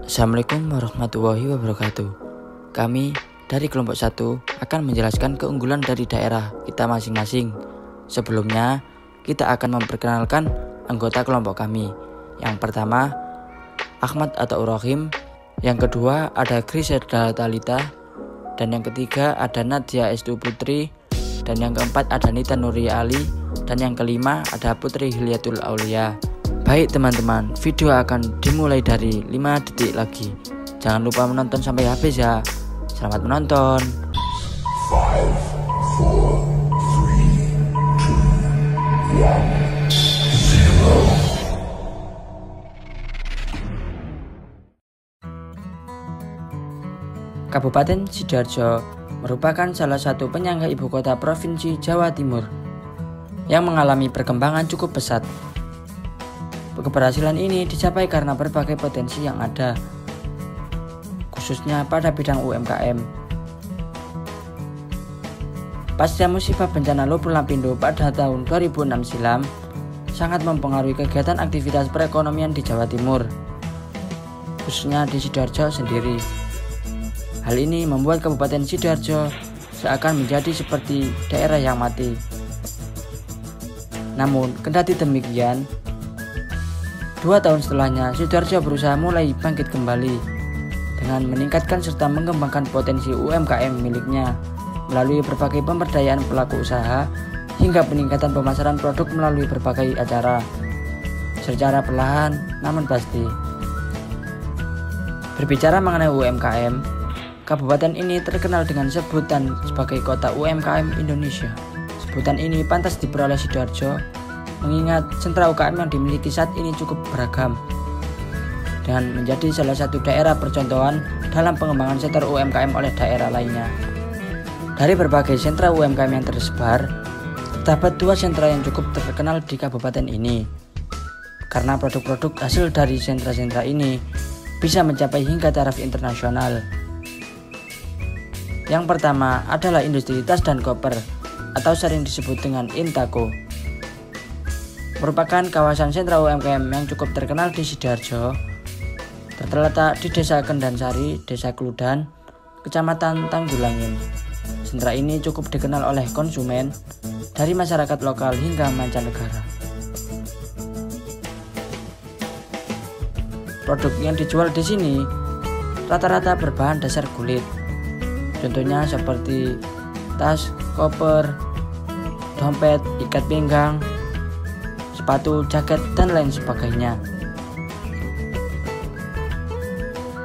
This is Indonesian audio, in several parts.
Assalamualaikum warahmatullahi wabarakatuh. Kami dari kelompok 1 akan menjelaskan keunggulan dari daerah kita masing-masing. Sebelumnya, kita akan memperkenalkan anggota kelompok kami. Yang pertama, Ahmad Ataur Rahim. Yang kedua, ada Griselda Talita. Dan yang ketiga, ada Nadia Estu Putri. Dan yang keempat, ada Nita Nuri Ali. Dan yang kelima, ada Putri Hilyatul Aulia. Baik teman-teman, video akan dimulai dari 5 detik lagi. Jangan lupa menonton sampai habis ya. Selamat menonton. 5, 4, 3, 2, 1, 0. Kabupaten Sidoarjo merupakan salah satu penyangga ibu kota Provinsi Jawa Timur yang mengalami perkembangan cukup pesat. Keberhasilan ini dicapai karena berbagai potensi yang ada, khususnya pada bidang UMKM. Pasca musibah bencana Lumpur Lapindo pada tahun 2006 silam, sangat mempengaruhi kegiatan aktivitas perekonomian di Jawa Timur, khususnya di Sidoarjo sendiri. Hal ini membuat Kabupaten Sidoarjo seakan menjadi seperti daerah yang mati. Namun, kendati demikian, 2 tahun setelahnya, Sidoarjo berusaha mulai bangkit kembali dengan meningkatkan serta mengembangkan potensi UMKM miliknya melalui berbagai pemberdayaan pelaku usaha hingga peningkatan pemasaran produk melalui berbagai acara secara perlahan namun pasti. Berbicara mengenai UMKM, kabupaten ini terkenal dengan sebutan sebagai kota UMKM Indonesia. Sebutan ini pantas diperoleh Sidoarjo mengingat sentra UKM yang dimiliki saat ini cukup beragam dan menjadi salah satu daerah percontohan dalam pengembangan sektor UMKM oleh daerah lainnya. Dari berbagai sentra UMKM yang tersebar, terdapat 2 sentra yang cukup terkenal di kabupaten ini karena produk-produk hasil dari sentra-sentra ini bisa mencapai hingga taraf internasional. Yang pertama adalah industri tas dan koper atau sering disebut dengan Intaco. Merupakan kawasan sentra UMKM yang cukup terkenal di Sidoarjo, terletak di Desa Kendansari, Desa Kludan, Kecamatan Tanggulangin. Sentra ini cukup dikenal oleh konsumen dari masyarakat lokal hingga mancanegara. Produk yang dijual di sini rata-rata berbahan dasar kulit. Contohnya seperti tas, koper, dompet, ikat pinggang, sepatu, jaket, dan lain sebagainya.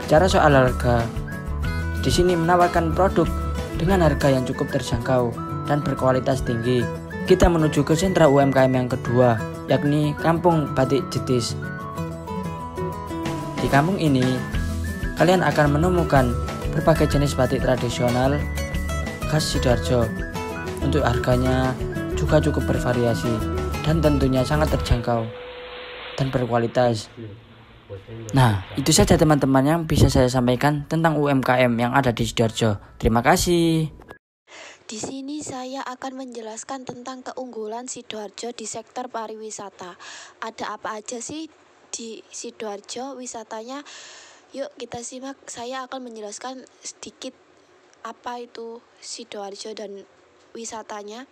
Cara soal harga, di sini menawarkan produk dengan harga yang cukup terjangkau dan berkualitas tinggi. Kita menuju ke sentra UMKM yang kedua, yakni Kampung Batik Jetis. Di kampung ini, kalian akan menemukan berbagai jenis batik tradisional khas Sidoarjo. Untuk harganya juga cukup bervariasi dan tentunya sangat terjangkau dan berkualitas. Nah, itu saja teman-teman yang bisa saya sampaikan tentang UMKM yang ada di Sidoarjo. Terima kasih. Di sini saya akan menjelaskan tentang keunggulan Sidoarjo di sektor pariwisata. Ada apa aja sih di Sidoarjo wisatanya? Yuk kita simak, saya akan menjelaskan sedikit apa itu Sidoarjo dan wisatanya.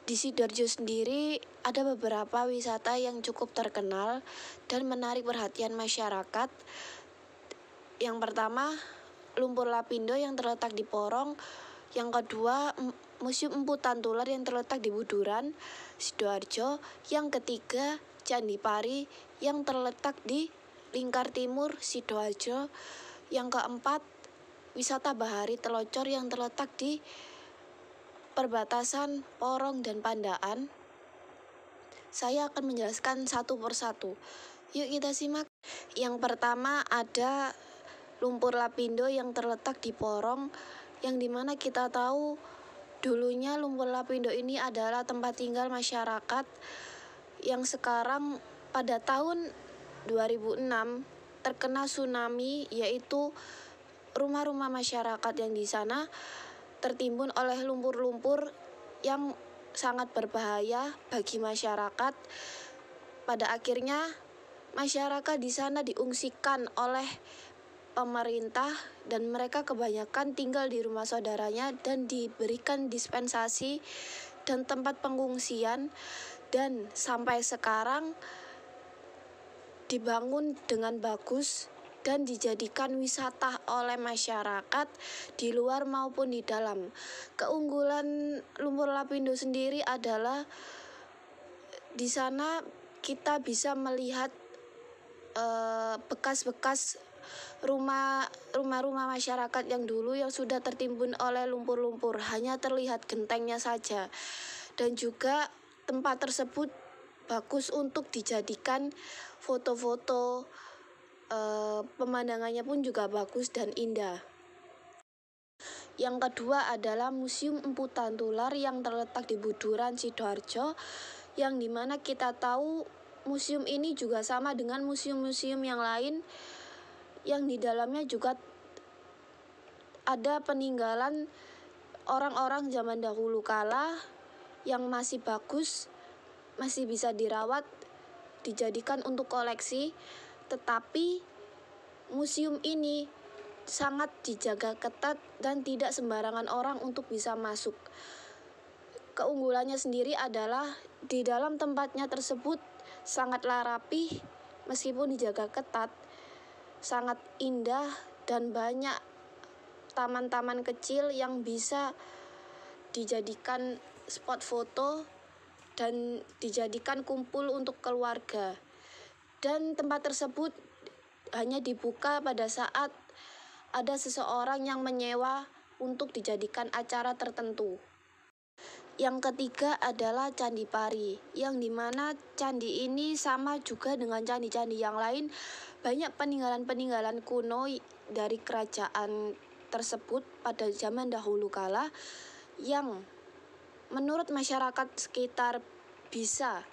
Di Sidoarjo sendiri ada beberapa wisata yang cukup terkenal dan menarik perhatian masyarakat. Yang pertama, Lumpur Lapindo yang terletak di Porong. Yang kedua, Museum Empu Tantular yang terletak di Buduran, Sidoarjo. Yang ketiga, Candi Pari yang terletak di Lingkar Timur, Sidoarjo. Yang keempat, wisata Bahari Telocor yang terletak di perbatasan Porong dan Pandaan. Saya akan menjelaskan satu persatu. Yuk kita simak. Yang pertama ada Lumpur Lapindo yang terletak di Porong, yang dimana kita tahu dulunya Lumpur Lapindo ini adalah tempat tinggal masyarakat yang sekarang pada tahun 2006 terkena tsunami, yaitu rumah-rumah masyarakat yang di sana tertimbun oleh lumpur-lumpur yang sangat berbahaya bagi masyarakat. Pada akhirnya masyarakat di sana diungsikan oleh pemerintah dan mereka kebanyakan tinggal di rumah saudaranya dan diberikan dispensasi dan tempat pengungsian, dan sampai sekarang dibangun dengan bagus dan dijadikan wisata oleh masyarakat di luar maupun di dalam. Keunggulan Lumpur Lapindo sendiri adalah di sana kita bisa melihat bekas-bekas rumah-rumah masyarakat yang dulu yang sudah tertimbun oleh lumpur-lumpur, hanya terlihat gentengnya saja. Dan juga tempat tersebut bagus untuk dijadikan foto-foto, pemandangannya pun juga bagus dan indah. Yang kedua adalah Museum Empu Tantular yang terletak di Buduran, Sidoarjo, yang dimana kita tahu museum ini juga sama dengan museum-museum yang lain, yang di dalamnya juga ada peninggalan orang-orang zaman dahulu kala yang masih bagus, masih bisa dirawat, dijadikan untuk koleksi. Tetapi museum ini sangat dijaga ketat dan tidak sembarangan orang untuk bisa masuk. Keunggulannya sendiri adalah di dalam tempatnya tersebut sangatlah rapih, meskipun dijaga ketat, sangat indah dan banyak taman-taman kecil yang bisa dijadikan spot foto dan dijadikan kumpul untuk keluarga. Dan tempat tersebut hanya dibuka pada saat ada seseorang yang menyewa untuk dijadikan acara tertentu. Yang ketiga adalah Candi Pari, yang dimana candi ini sama juga dengan candi-candi yang lain, banyak peninggalan-peninggalan kuno dari kerajaan tersebut pada zaman dahulu kala yang menurut masyarakat sekitar bisa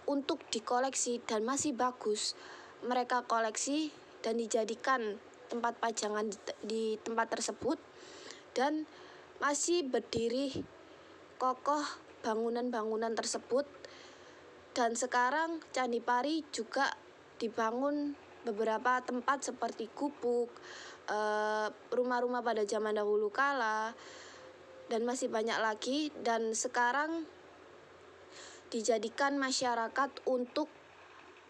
untuk dikoleksi dan masih bagus. Mereka koleksi dan dijadikan tempat pajangan di tempat tersebut, dan masih berdiri kokoh bangunan-bangunan tersebut. Dan sekarang Candi Pari juga dibangun beberapa tempat seperti gubuk, rumah-rumah pada zaman dahulu kala, dan masih banyak lagi. Dan sekarang dijadikan masyarakat untuk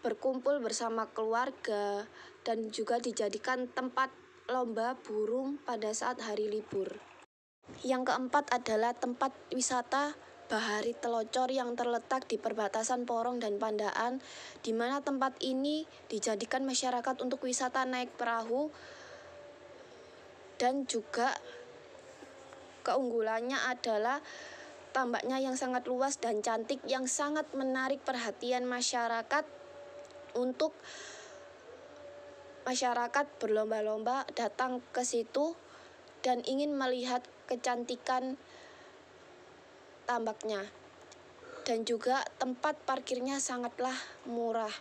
berkumpul bersama keluarga dan juga dijadikan tempat lomba burung pada saat hari libur. Yang keempat adalah tempat wisata Bahari Telocor yang terletak di perbatasan Porong dan Pandaan, di mana tempat ini dijadikan masyarakat untuk wisata naik perahu, dan juga keunggulannya adalah tambaknya yang sangat luas dan cantik yang sangat menarik perhatian masyarakat untuk masyarakat berlomba-lomba datang ke situ dan ingin melihat kecantikan tambaknya. Dan juga tempat parkirnya sangatlah murah.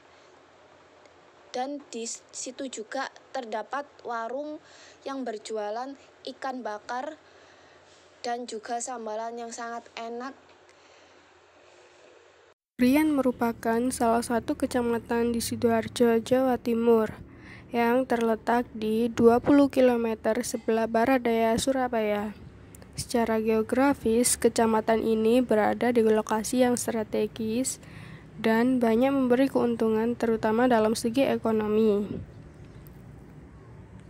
Dan di situ juga terdapat warung yang berjualan ikan bakar dan juga sambalan yang sangat enak. Krian merupakan salah satu kecamatan di Sidoarjo, Jawa Timur, yang terletak di 20 km sebelah barat daya Surabaya. Secara geografis, kecamatan ini berada di lokasi yang strategis dan banyak memberi keuntungan terutama dalam segi ekonomi.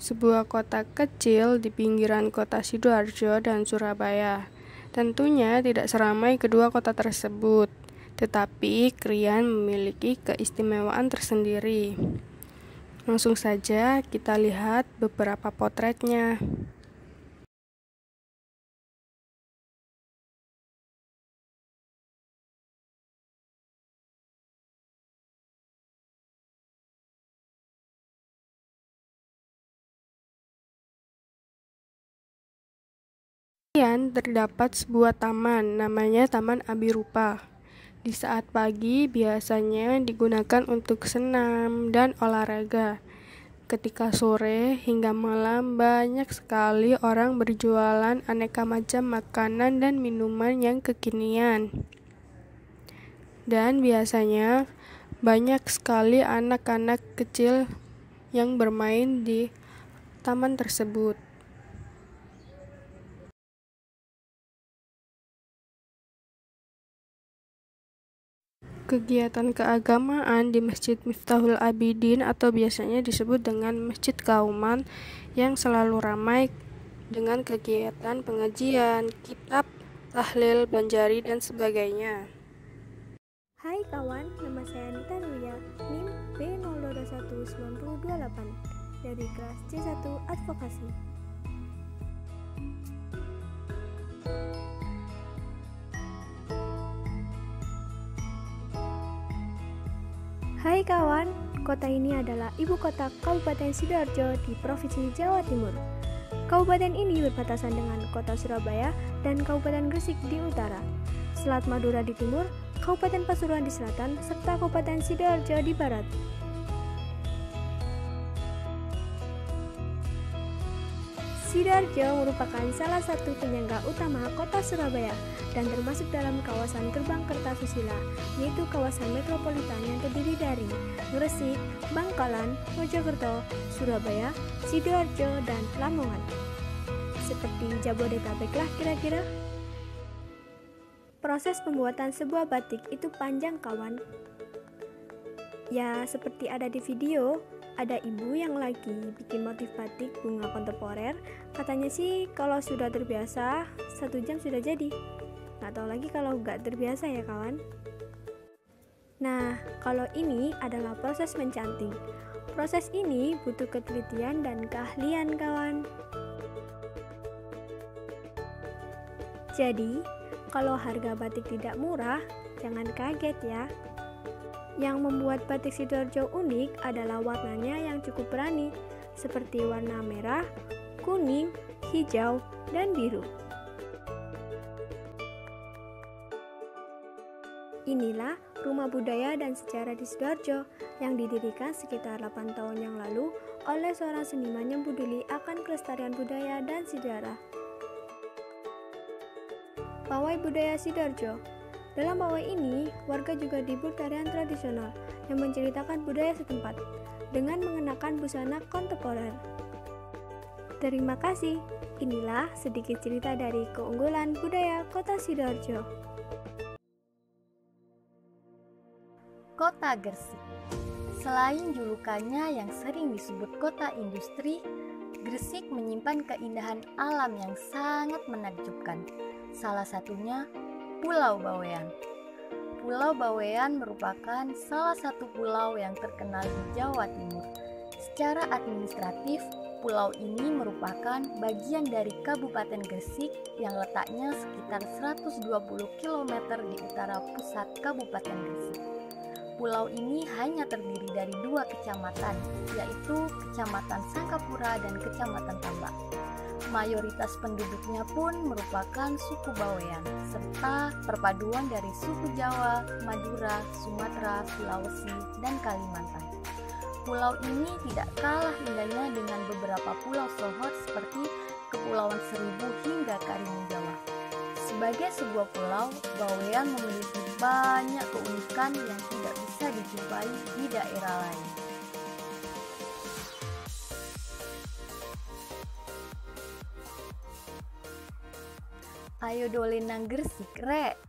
Sebuah kota kecil di pinggiran kota Sidoarjo dan Surabaya. Tentunya tidak seramai kedua kota tersebut, tetapi Krian memiliki keistimewaan tersendiri. Langsung saja kita lihat beberapa potretnya. Kemudian terdapat sebuah taman, namanya Taman Abirupa. Di saat pagi biasanya digunakan untuk senam dan olahraga. Ketika sore hingga malam banyak sekali orang berjualan aneka macam makanan dan minuman yang kekinian. Dan biasanya Banyak sekali anak-anak kecil yang bermain di taman tersebut. Kegiatan keagamaan di Masjid Miftahul Abidin atau biasanya disebut dengan Masjid Kauman yang selalu ramai dengan kegiatan pengajian, kitab, tahlil, banjari, dan sebagainya. Hai kawan, nama saya Nita Nuria, NIM B02219028 dari kelas C1 Advokasi. Hai kawan, kota ini adalah ibu kota Kabupaten Sidoarjo di Provinsi Jawa Timur. Kabupaten ini berbatasan dengan kota Surabaya dan Kabupaten Gresik di utara, Selat Madura di timur, Kabupaten Pasuruan di selatan, serta Kabupaten Sidoarjo di barat. Sidoarjo merupakan salah satu penyangga utama kota Surabaya dan termasuk dalam kawasan Gerbang Kertasusila, yaitu kawasan metropolitan yang terdiri dari Gresik, Bangkalan, Mojokerto, Surabaya, Sidoarjo, dan Lamongan. Seperti Jabodetabek lah kira-kira. Proses pembuatan sebuah batik itu panjang kawan. Ya, seperti ada di video, ada ibu yang lagi bikin motif batik bunga kontemporer. Katanya sih kalau sudah terbiasa 1 jam sudah jadi. Nggak tahu lagi kalau nggak terbiasa ya kawan. Nah, kalau ini adalah proses mencanting. Proses ini butuh ketelitian dan keahlian kawan. Jadi, kalau harga batik tidak murah, jangan kaget ya. Yang membuat batik Sidoarjo unik adalah warnanya yang cukup berani, seperti warna merah, kuning, hijau, dan biru. Inilah Rumah Budaya dan Sejarah di Sidoarjo yang didirikan sekitar 8 tahun yang lalu oleh seorang seniman yang peduli akan kelestarian budaya dan sejarah. Pawai Budaya Sidoarjo. Dalam pawai ini, warga juga dibur tarian tradisional yang menceritakan budaya setempat dengan mengenakan busana kontemporer. Terima kasih. Inilah sedikit cerita dari keunggulan budaya Kota Sidoarjo. Kota Gresik. Selain julukannya yang sering disebut kota industri, Gresik menyimpan keindahan alam yang sangat menakjubkan. Salah satunya Pulau Bawean. Pulau Bawean merupakan salah satu pulau yang terkenal di Jawa Timur. Secara administratif, pulau ini merupakan bagian dari Kabupaten Gresik yang letaknya sekitar 120 km di utara pusat Kabupaten Gresik. Pulau ini hanya terdiri dari 2 kecamatan, yaitu Kecamatan Sangkapura dan Kecamatan Tambak. Mayoritas penduduknya pun merupakan suku Bawean, serta perpaduan dari suku Jawa, Madura, Sumatera, Sulawesi, dan Kalimantan. Pulau ini tidak kalah indahnya dengan beberapa pulau sohor seperti Kepulauan Seribu hingga Karimun Jawa. Sebagai sebuah pulau, Bawean memiliki banyak keunikan yang tidak bisa dijumpai di daerah lain. Ayo dole nang Gresik, rek.